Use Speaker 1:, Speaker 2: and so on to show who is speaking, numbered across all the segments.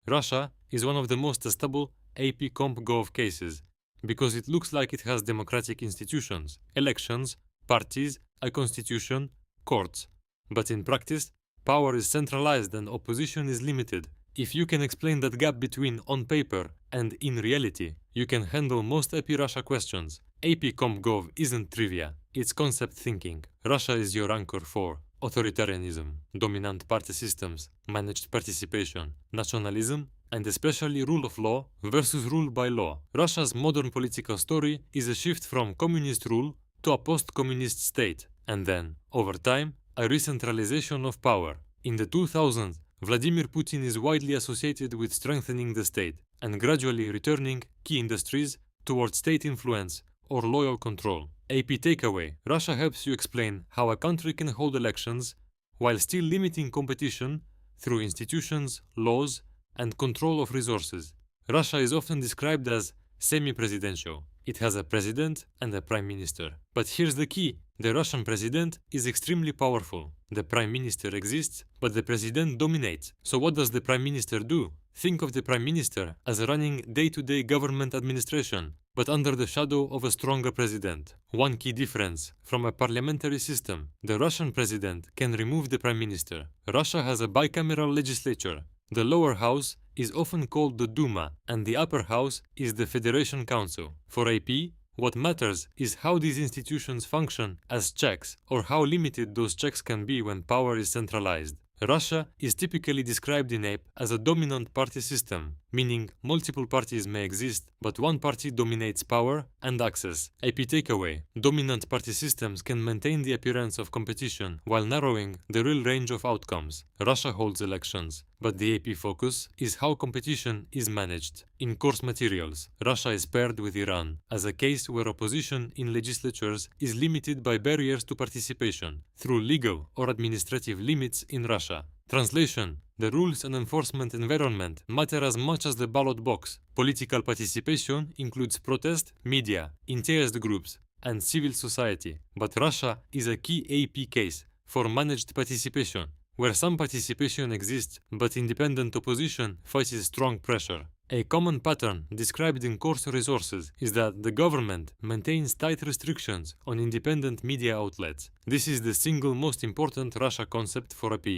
Speaker 1: Russia is one of the most testable AP Comp Gov cases because it looks like it has democratic institutions, elections, parties, a constitution, courts. But in practice, power is centralized and opposition is limited. If you can explain that gap between on paper and in reality, you can handle most AP Russia questions. AP Comp Gov isn't trivia, it's concept thinking. Russia is your anchor for authoritarianism, dominant party systems, managed participation, nationalism, and especially rule of law versus rule by law. Russia's modern political story is a shift from communist rule to a post-communist state, and then, over time, a re-centralization of power. In the 2000s, Vladimir Putin is widely associated with strengthening the state and gradually returning key industries towards state influence or loyal control. AP takeaway: Russia helps you explain how a country can hold elections while still limiting competition through institutions, laws, and control of resources. Russia is often described as semi-presidential. It has a president and a prime minister. But here's the key: the Russian president is extremely powerful. The prime minister exists, but the president dominates. So what does the prime minister do? Think of the prime minister as running day-to-day government administration, but under the shadow of a stronger president. One key difference from a parliamentary system: the Russian president can remove the prime minister. Russia has a bicameral legislature. The lower house is often called the Duma, and the upper house is the Federation Council. For AP, what matters is how these institutions function as checks, or how limited those checks can be when power is centralized. Russia is typically described in AP as a dominant party system, meaning multiple parties may exist, but one party dominates power and access. AP takeaway: dominant party systems can maintain the appearance of competition while narrowing the real range of outcomes. Russia holds elections, but the AP focus is how competition is managed. In course materials, Russia is paired with Iran as a case where opposition in legislatures is limited by barriers to participation through legal or administrative limits in Russia. Translation: the rules and enforcement environment matter as much as the ballot box. Political participation includes protest, media, interest groups, and civil society. But Russia is a key AP case for managed participation, where some participation exists but independent opposition faces strong pressure. A common pattern described in course resources is that the government maintains tight restrictions on independent media outlets. This is the single most important Russia concept for AP.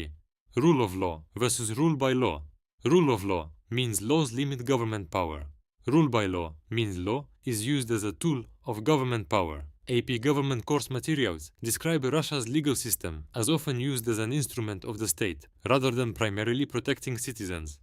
Speaker 1: Rule of law versus rule by law. Rule of law means laws limit government power. Rule by law means law is used as a tool of government power. AP government course materials describe Russia's legal system as often used as an instrument of the state, rather than primarily protecting citizens.